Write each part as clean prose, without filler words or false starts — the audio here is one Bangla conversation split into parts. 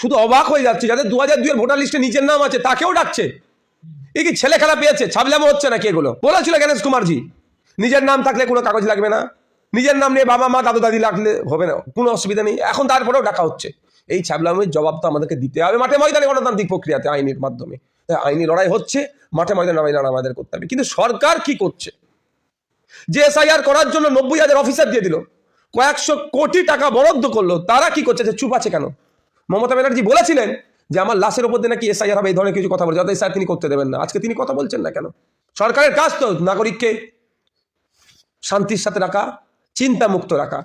শুধু অবাক হয়ে যাচ্ছে, যাদের 2002 এর ভোটার লিস্টে নিচের নাম আছে তাকেও ডাকছে। এই কি ছেলে খেলা পেয়েছে? ছাবলামো হচ্ছে নাকি এগুলো? বলেছিল গণেশ কুমারজি নিজের নাম থাকলে কোনো কাগজ লাগবে না, নিজের নাম নিয়ে বাবা মা দাদু দাদি লাগলে হবে না, কোনো অসুবিধা নেই। এখন তারপরেও ডাকা হচ্ছে। এই ছাবলামের জবাব তো আমাদেরকে দিতে হবে মাঠে ময়দানে, গণতান্ত্রিক প্রক্রিয়াতে, আইনের মাধ্যমে। আইনি লড়াই হচ্ছে, মাঠে ময়দানে লড়াই আমাদের করতে হবে। কিন্তু সরকার কি করছে? যে এসআইআর করার জন্য 90,000 অফিসার দিয়ে দিল, কয়েকশো কোটি টাকা বরাদ্দ করলো, তারা কি করছে? যে চুপ আছে কেন? মমতা ব্যানার্জি বলেছিলেন যে আমার লাশের উপর দিয়ে নাকি এসআইআর হবে, এই ধরনের কিছু কথা বলে, যাতে এসআইআর তিনি করতে দেবেন না। আজকে তিনি কথা বলছেন না কেন? সরকারের কাজ তো নাগরিককে শান্তির সাথে রাখা, চিন্তা মুক্ত রাখা।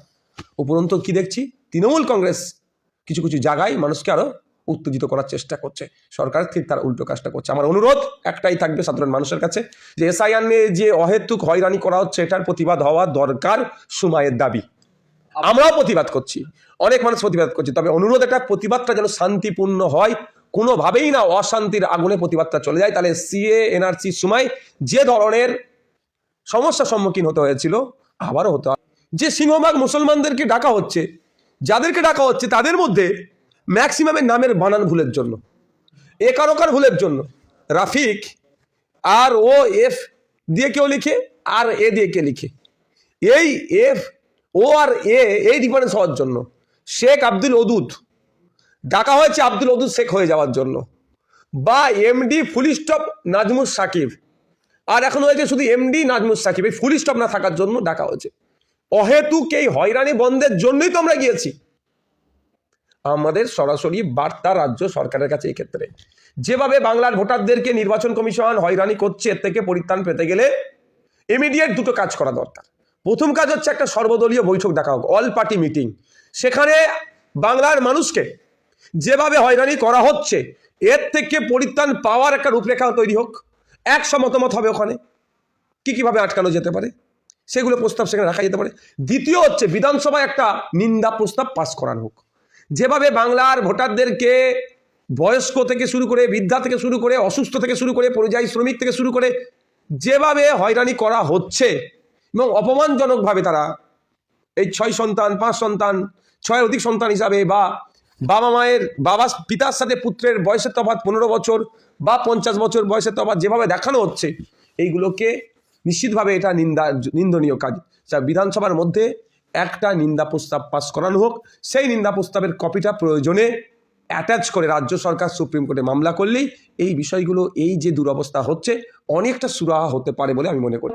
উপরন্তু কি দেখছি? তৃণমূল কংগ্রেস কিছু কিছু জায়গায় মানুষকে আরো উত্তেজিত করার চেষ্টা করছে। সরকার ঠিক তার উল্টো কাজটা করছে। আমার অনুরোধ একটাই থাকবে সাধারণ মানুষের কাছে, যে এসআইআর নিয়ে যে অহেতুক হয়রানি করা হচ্ছে, এটার প্রতিবাদ হওয়া দরকার, সময়ের দাবি। আমরাও প্রতিবাদ করছি, অনেক মানুষ প্রতিবাদ করছে, তবে অনুরোধ একটা, প্রতিবাদটা যেন শান্তিপূর্ণ হয়, কোনোভাবেই না অশান্তির আগুনে প্রতিবাদটা চলে যায়। তাহলে সিএ এনআরসির সময় যে ধরনের সমস্যার সম্মুখীন হতে হয়েছিল আবারও হতে হয়। যে সিংহভাগ মুসলমানদেরকে ডাকা হচ্ছে, যাদেরকে ডাকা হচ্ছে তাদের মধ্যে ম্যাক্সিমামের নামের বানান ভুলের জন্য, একারকার ভুলের জন্য, রাফিক আর ও এফ দিয়ে কেউ লিখে, আর এ দিয়ে কে লিখে, এই এফ ও আর এ এই ডিফারেন্স হওয়ার জন্য শেখ আব্দুল ওদুদ ডাকা হয়েছে আব্দুল ওদুদ শেখ হয়ে যাওয়ার জন্য, বা MD full stop Najmus Sakib, আর এখন হয়েছে শুধু এমডি নাজমুস সাকিব, এই ফুল স্টপ না থাকার জন্য ডাকা হয়েছে। অহেতুক এই হয়রানি বন্ধের জন্যই তো আমরা গিয়েছি। আমাদের সরাসরি বার্তা রাজ্য সরকারের কাছে এই ক্ষেত্রে, যেভাবে বাংলার ভোটারদেরকে নির্বাচন কমিশন হয়রানি করছে, এর থেকে পরিত্রাণ পেতে গেলে ইমিডিয়েট দুটো কাজ করা দরকার। প্রথম কাজ হচ্ছে একটা সর্বদলীয় বৈঠক ডাকা হোক, অল পার্টি মিটিং। সেখানে বাংলার মানুষকে যেভাবে হয়রানি করা হচ্ছে, এর থেকে পরিত্রাণ পাওয়ার একটা রূপরেখা তৈরি হোক, একশো মতামত হবে ওখানে, কিভাবে আটকানো যেতে পারে সেগুলো প্রস্তাব সেখানে রাখা যেতে পারে। দ্বিতীয় হচ্ছে বিধানসভায় একটা নিন্দা প্রস্তাব পাস করানো হোক। যেভাবে বাংলার ভোটারদেরকে বয়স্ক থেকে শুরু করে, বৃদ্ধা থেকে শুরু করে, অসুস্থ থেকে শুরু করে, পরিযায়ী শ্রমিক থেকে শুরু করে যেভাবে হয়রানি করা হচ্ছে, এবং অপমানজনকভাবে তারা এই 6 সন্তান 5 সন্তান 6 অধিক সন্তান হিসাবে, বা বাবা পিতার সাথে পুত্রের বয়সের তফাৎ 15 বছর বা 50 বছর বয়সের তফাৎ যেভাবে দেখানো হচ্ছে, এইগুলোকে নিশ্চিতভাবে এটা নিন্দনীয় কাজ। যা বিধানসভার মধ্যে একটা নিন্দা প্রস্তাব পাস করানো হোক, সেই নিন্দা প্রস্তাবের কপিটা প্রয়োজনে অ্যাটাচ করে রাজ্য সরকার সুপ্রিম কোর্টে মামলা করলেই এই বিষয়গুলো, এই যে দুরবস্থা হচ্ছে, অনেকটা সুরাহা হতে পারে বলে আমি মনে করি।